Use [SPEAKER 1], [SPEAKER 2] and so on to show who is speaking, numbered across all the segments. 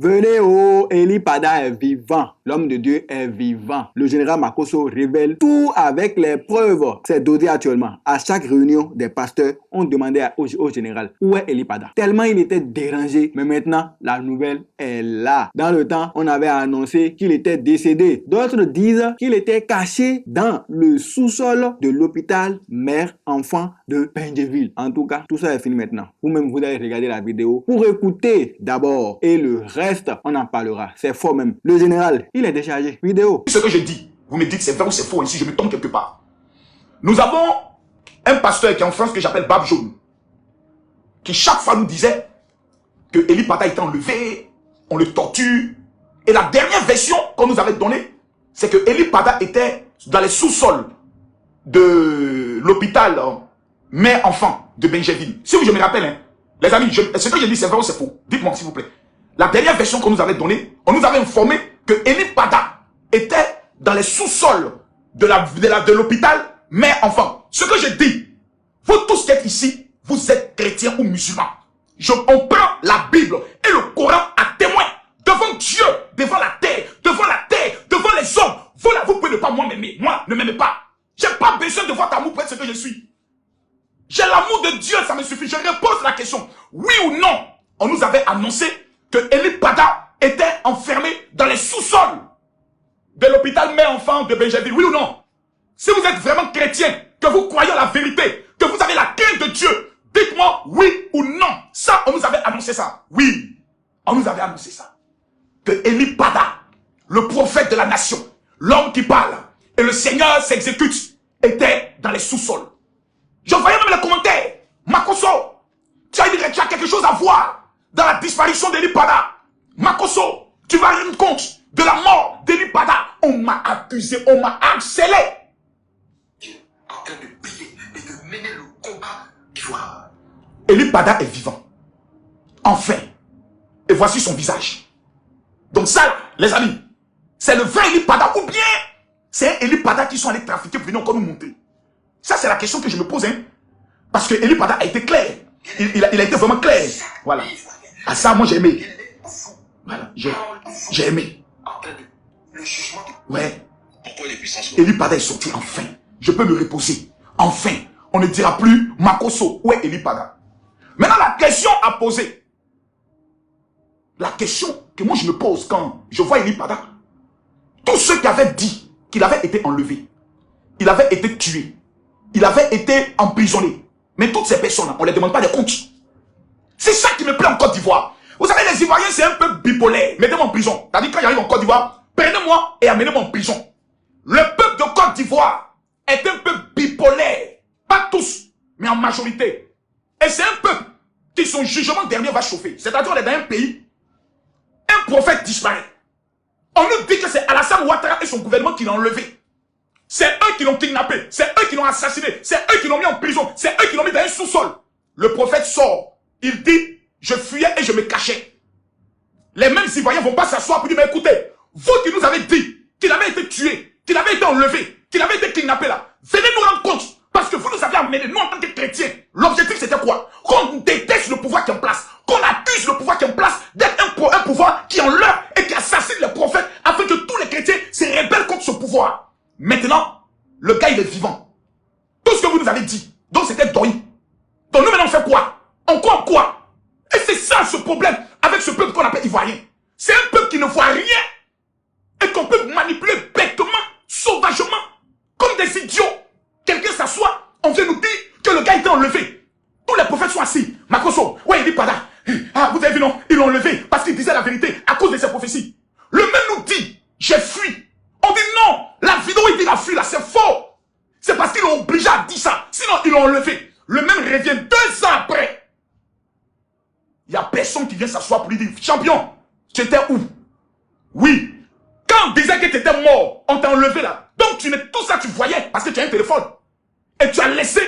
[SPEAKER 1] Venez, oh, Eli Pada est vivant. L'homme de Dieu est vivant. Le général Makosso révèle tout avec les preuves. C'est dosé actuellement. À chaque réunion des pasteurs, on demandait au général où est Eli Pada. Tellement il était dérangé. Mais maintenant, la nouvelle est là. Dans le temps, on avait annoncé qu'il était décédé. D'autres disent qu'il était caché dans le sous-sol de l'hôpital mère-enfant de Benjeville. En tout cas, tout ça est fini maintenant. Vous-même, vous allez regarder la vidéo pour écouter d'abord. Et le reste, on en parlera. C'est faux même. Le général, il est déchargé. Vidéo.
[SPEAKER 2] Ce que je dis, vous me dites c'est vrai ou c'est faux, ici je me tombe quelque part. Nous avons un pasteur qui est en France que j'appelle Bab Jaune, qui chaque fois nous disait que Eli Pada était enlevé, on le torture. Et la dernière version qu'on nous avait donnée, c'est que Eli Pada était dans les sous-sols de l'hôpital mère-enfant de Benjeville. Si je me rappelle, hein, les amis, ce que je dis c'est vrai ou c'est faux? Dites-moi s'il vous plaît. La dernière version qu'on nous avait donnée, on nous avait informé que Eli Pada était dans les sous-sols de l'hôpital mère-enfant. Ce que je dis, vous tous qui êtes ici, vous êtes chrétiens ou musulmans. On prend la Bible et le Coran à témoin devant Dieu, devant la terre, devant les hommes. Vous pouvez ne pas m'aimer. Moi, ne m'aimez pas. J'ai pas besoin de votre amour pour être ce que je suis. J'ai l'amour de Dieu, ça me suffit. Je repose la question. Oui ou non, on nous avait annoncé que Eli Pada était enfermé dans les sous-sols de l'hôpital mère-enfant de Benjeville. Oui ou non? Si vous êtes vraiment chrétien, que vous croyez à la vérité, que vous avez la crainte de Dieu, dites-moi oui ou non. Ça, on nous avait annoncé ça. Oui, on nous avait annoncé ça. Que Eli Pada, le prophète de la nation, l'homme qui parle, et le Seigneur s'exécute, était dans les sous-sols. Je voyais même les commentaires. Makosso, tu as quelque chose à voir dans la disparition d'Eli Pada. Makosso, tu vas rendre compte de la mort d'Eli Pada. On m'a accusé, on m'a harcelé.
[SPEAKER 3] En train de prier et de mener le combat du roi.
[SPEAKER 2] Eli Pada est vivant. Enfin. Et voici son visage. Donc ça, les amis, c'est le vrai Eli Pada ou bien c'est un Eli Pada qui sont allés trafiquer pour venir encore nous monter. Ça, c'est la question que je me pose. Hein? Parce que Eli Pada a été clair. Il a été vraiment clair. Voilà. À ça, moi, j'ai aimé. Voilà. J'ai aimé.
[SPEAKER 3] Le jugement.
[SPEAKER 2] Ouais.
[SPEAKER 3] Pourquoi les puissances?
[SPEAKER 2] Eli Pada est sorti enfin. Je peux me reposer. Enfin. On ne dira plus Makosso. Où est Eli Pada? Maintenant, la question à poser. La question que moi, je me pose quand je vois Eli Pada. Tous ceux qui avaient dit qu'il avait été enlevé, il avait été tué, il avait été emprisonné. Mais toutes ces personnes-là, on ne les demande pas de compte. C'est ça qui me plaît en Côte d'Ivoire. Vous savez, les Ivoiriens, c'est un peu bipolaire. Mettez-moi en prison. C'est-à-dire, quand j'arrive en Côte d'Ivoire, prenez-moi et amenez-moi en prison. Le peuple de Côte d'Ivoire est un peu bipolaire. Pas tous, mais en majorité. Et c'est un peuple qui son jugement dernier va chauffer. C'est-à-dire, on est dans un pays, un prophète disparaît. On nous dit que c'est Alassane Ouattara et son gouvernement qui l'ont enlevé. C'est eux qui l'ont kidnappé. C'est eux qui l'ont assassiné. C'est eux qui l'ont mis en prison. C'est eux qui l'ont mis dans un sous-sol. Le prophète sort. Il dit, je fuyais et je me cachais. Les mêmes Ivoiriens vont pas s'asseoir pour dire, mais écoutez, vous qui nous avez dit qu'il avait été tué, qu'il avait été enlevé, qu'il avait été kidnappé là, venez nous rendre compte. Parce que vous nous avez amené, nous en tant que chrétiens. L'objectif c'était quoi? Qu'on déteste le pouvoir qui est en place. Qu'on accuse le pouvoir qui est en place d'être un pouvoir qui enlève et qui assassine les prophètes afin que tous les chrétiens se rebellent contre ce pouvoir. Maintenant, le gars il est vivant. Tout ce que vous nous avez dit, donc c'était Doi. Donc nous maintenant on fait quoi? On croit quoi? Et c'est ça ce problème avec ce peuple qu'on appelle ivoirien. C'est un peuple qui ne voit rien et qu'on peut manipuler bêtement, sauvagement, comme des idiots. Quelqu'un s'assoit, on vient nous dire que le gars était enlevé. Tous les prophètes sont assis. Makosso, ouais, Eli Pada. Ah, vous avez vu non? Ils l'ont enlevé parce qu'il disait la vérité à cause de ses prophéties. Le même nous dit, j'ai fui. On dit non, la vidéo il dit il a fui là, c'est faux. C'est parce qu'ils l'ont obligé à dire ça. Sinon, ils l'ont enlevé. Le même revient 2 ans après. Il n'y a personne qui vient s'asseoir pour lui dire, champion, tu étais où? Oui. Quand on disait que tu étais mort, on t'a enlevé là. Donc tout ça tu voyais parce que tu as un téléphone. Et tu as laissé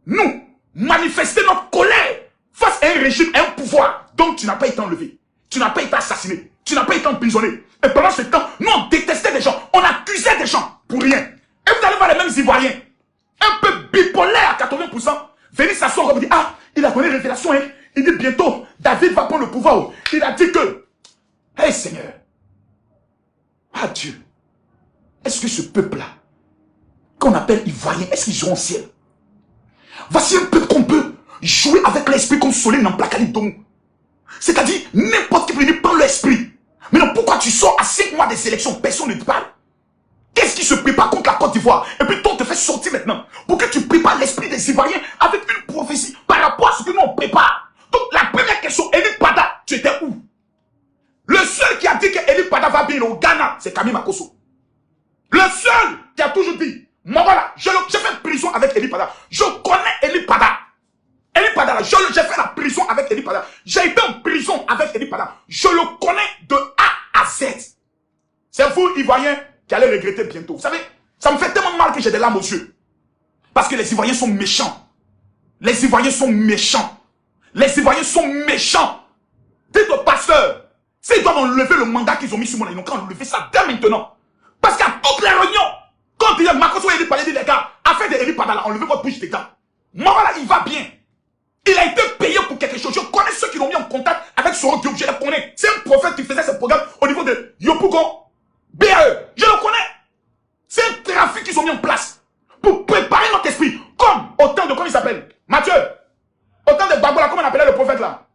[SPEAKER 2] nous manifester notre colère face à un régime, à un pouvoir. Donc tu n'as pas été enlevé. Tu n'as pas été assassiné. Tu n'as pas été emprisonné. Et pendant ce temps, nous on détestait des gens. On accusait des gens pour rien. Et vous allez voir les mêmes Ivoiriens. Un peu bipolaire à 80%. Venir s'asseoir et vous dire, ah, il a donné une révélation. Hein. Il dit bientôt, David va prendre le pouvoir. Il a dit que Hey Seigneur. Ah Dieu. Est-ce que ce peuple-là, qu'on appelle Ivoirien, est-ce qu'ils iront au ciel? Voici un peuple qu'on peut jouer avec l'esprit comme Solène dans Plakali Domou. C'est-à-dire, n'importe qui peut venir prendre l'esprit. Mais non, pourquoi tu sors à 5 mois des élections, personne ne te parle? Qu'est-ce qui se prépare contre la Côte d'Ivoire? Et puis toi, on te fait sortir maintenant pour que tu prépares l'esprit des Ivoiriens avec une prophétie par rapport à ce que nous on prépare. Donc la première question, Eli Pada, tu étais où? Le seul qui a dit que Eli Pada va bien au Ghana, c'est Camille Makosso. Le seul qui a toujours dit, moi voilà, j'ai fait prison avec Eli Pada. Je connais Eli Pada. Eli Pada, j'ai fait la prison avec Eli Pada. J'ai été en prison avec Eli Pada. Je le connais de A à Z. C'est vous, Ivoiriens, qui allez regretter bientôt. Vous savez, ça me fait tellement mal que j'ai des larmes aux yeux. Parce que les Ivoiriens sont méchants. Les Ivoiriens sont méchants. Les Ivoiriens sont méchants. Dites au pasteur, s'ils doivent enlever le mandat qu'ils ont mis sur moi, ils n'ont qu'à enlever ça dès maintenant. Parce qu'à toutes les réunions, quand il y a Makosso et Eli Pada, dit les gars, afin de Eli Pada, enlevez votre bouche des gars. Moi voilà, il va bien. Il a été payé pour quelque chose. Je connais ceux qui l'ont mis en contact avec Soro Diop, je les connais. C'est un prophète qui faisait ce programme au niveau de Yopougon, BAE. Je le connais. C'est un trafic qu'ils ont mis en place pour préparer notre esprit. Comme au temps de, comment il s'appelle? Mathieu. Au temps de Bagbola, comment on appelait le prophète là?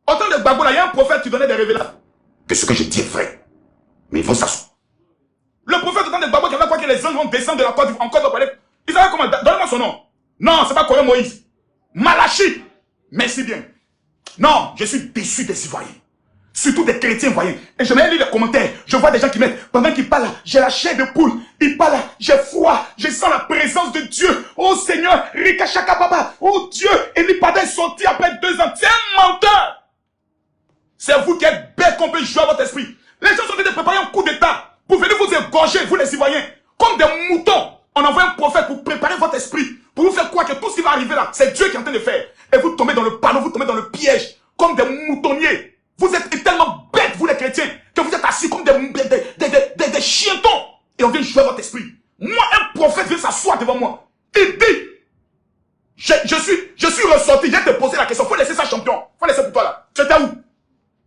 [SPEAKER 2] Au temps de Bagbola, il y a un prophète qui donnait des révélations. Que ce que je dis est vrai. Mais il faut s'asseoir. Le prophète au temps de Bagbola qui avait quoi que les anges vont descendre de la Côte d'Ivoire, en Côte d'Ivoire. Il savait comment? Donnez-moi son nom. Non, c'est pas Corée Moïse. Malachi. Merci bien. Non, je suis déçu des Ivoiriens. Surtout des chrétiens ivoiriens. Et je vais lire les commentaires. Je vois des gens qui mettent, pendant qu'ils parlent, j'ai la chair de poule. Ils parlent, j'ai froid. Je sens la présence de Dieu. Oh Seigneur, Rika Shaka Baba. Oh Dieu, Eli Pada est sorti après 2 ans. C'est un menteur. C'est vous qui êtes bête qu'on peut jouer à votre esprit. Les gens sont en train de préparer un coup d'état pour venir vous égorger, vous les Ivoiriens. Comme des moutons. On envoie un prophète pour préparer votre esprit. Pour vous faire croire que tout ce qui va arriver là, c'est Dieu qui est en train de faire. Et vous tombez dans le panneau, vous tombez dans le piège. Comme des moutonniers. Vous êtes tellement bêtes, vous les chrétiens, que vous êtes assis comme des chientons. Et on vient jouer votre esprit. Moi, un prophète vient s'asseoir devant moi. Il dit, je suis ressorti, j'ai te posé la question. Faut laisser ça, champion. Faut laisser pour toi là. Tu étais où?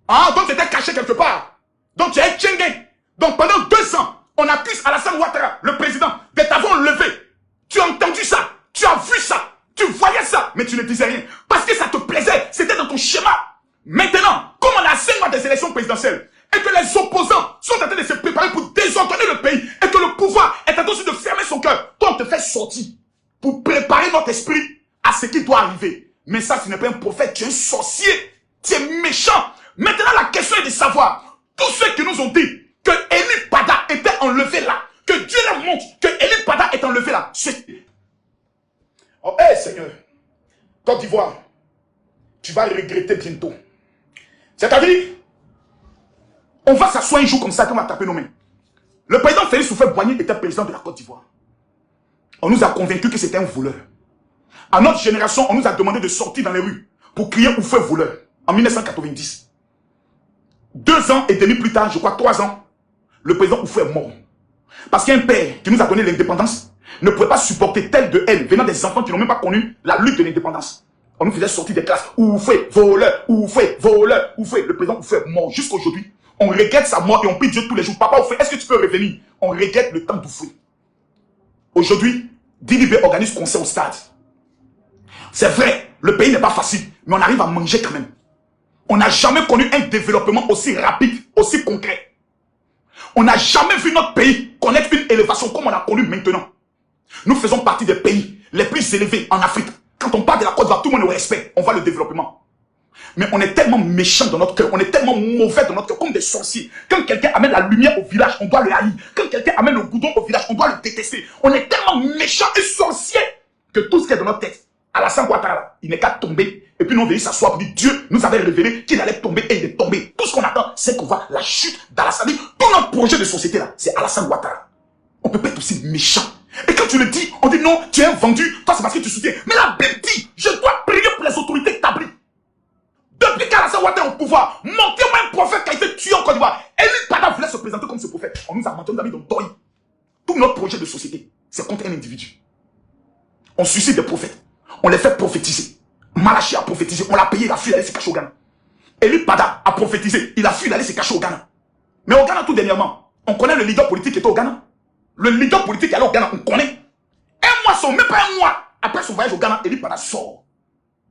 [SPEAKER 2] Ah, donc tu étais caché quelque part. Donc tu es tchengue. Donc pendant 2 ans, on accuse Alassane Ouattara, le président, de t'avoir levé. Tu as entendu ça, tu as vu ça, tu voyais ça, mais tu ne disais rien. Parce que ça te plaisait, c'était dans ton schéma. Maintenant, comme on a 5 mois des élections présidentielles, et que les opposants sont en train de se préparer pour désordonner le pays, et que le pouvoir est en train aussi de fermer son cœur, toi on te fait sortir pour préparer notre esprit à ce qui doit arriver. Mais ça, tu n'es pas un prophète, tu es un sorcier, tu es méchant. Maintenant, la question est de savoir, tous ceux qui nous ont dit que Eli Pada était enlevé là, que Dieu leur montre que Eli Pada est enlevé là. Oh, hé Seigneur, Côte d'Ivoire, tu vas regretter bientôt. C'est-à-dire, on va s'asseoir un jour comme ça, qu'on va taper nos mains. Le président Félix Houphouët-Boigny était président de la Côte d'Ivoire. On nous a convaincus que c'était un voleur. À notre génération, on nous a demandé de sortir dans les rues pour crier Houphouët voleur en 1990. 2 ans et demi plus tard, je crois 3 ans, le président Houphouët est mort. Parce qu'un père qui nous a donné l'indépendance ne pouvait pas supporter telle de haine venant des enfants qui n'ont même pas connu la lutte de l'indépendance. On nous faisait sortir des classes. Houphouët, voleur, Houphouët, voleur, Houphouët. Le président Houphouët est mort. Jusqu'à aujourd'hui, on regrette sa mort et on prie Dieu tous les jours. Papa Houphouët, est-ce que tu peux revenir? On regrette le temps d'Houphouët. Aujourd'hui, Didibé organise concert au stade. C'est vrai, le pays n'est pas facile, mais on arrive à manger quand même. On n'a jamais connu un développement aussi rapide, aussi concret. On n'a jamais vu notre pays connaître une élévation comme on a connu maintenant. Nous faisons partie des pays les plus élevés en Afrique. Quand on parle de la Côte d'Ivoire, tout le monde nous respecte. On voit le développement. Mais on est tellement méchants dans notre cœur, on est tellement mauvais dans notre cœur, comme des sorciers. Quand quelqu'un amène la lumière au village, on doit le haïr. Quand quelqu'un amène le goudron au village, on doit le détester. On est tellement méchants et sorciers que tout ce qui est dans notre tête, Alassane Ouattara, il n'est qu'à tomber. Et puis nous on vient s'asseoir pour dire Dieu nous avait révélé qu'il allait tomber et il est tombé. Tout ce qu'on attend, c'est qu'on voit la chute d'Alassane. Tout notre projet de société là, c'est Alassane Ouattara. On peut pas être aussi méchant. Et quand tu le dis, on dit non, tu es un vendu, toi c'est parce que tu soutiens. Mais la Bible dit, je dois prier pour les autorités établies. Depuis qu'Alassane Ouattara est au pouvoir, montez-moi un prophète qui a été tué en Côte d'Ivoire. Eli Pada voulait se présenter comme ce prophète. On nous a menti, on nous a mis dans le deuil. Tout notre projet de société, c'est contre un individu. On suscite des prophètes. On les fait prophétiser. Malachi a prophétisé, on l'a payé, il a fui, il s'est caché au Ghana. Eli Pada a prophétisé. Il a fui, il allait se cacher au Ghana. Mais au Ghana, tout dernièrement, on connaît le leader politique qui était au Ghana. Le leader politique qui allait au Ghana, on connaît. Un mois, même pas un mois, après son voyage au Ghana, Eli Pada sort.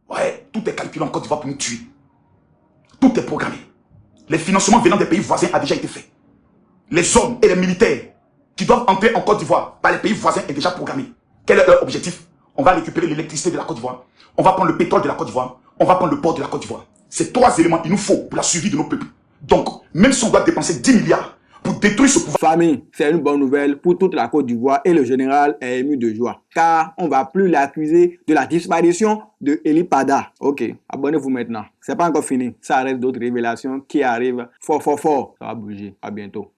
[SPEAKER 2] Ouais, tout est calculé en Côte d'Ivoire pour nous tuer. Tout est programmé. Les financements venant des pays voisins a déjà été fait. Les hommes et les militaires qui doivent entrer en Côte d'Ivoire par les pays voisins est déjà programmé. Quel est leur objectif? On va récupérer l'électricité de la Côte d'Ivoire. On va prendre le pétrole de la Côte d'Ivoire. On va prendre le port de la Côte d'Ivoire. Ces trois éléments, il nous faut pour la survie de nos peuples. Donc, même si on doit dépenser 10 milliards pour détruire ce pouvoir.
[SPEAKER 1] Famille, c'est une bonne nouvelle pour toute la Côte d'Ivoire et le général est ému de joie. Car on ne va plus l'accuser de la disparition de Eli Pada. Ok, abonnez-vous maintenant. C'est pas encore fini. Ça reste d'autres révélations qui arrivent fort. Ça va bouger. À bientôt.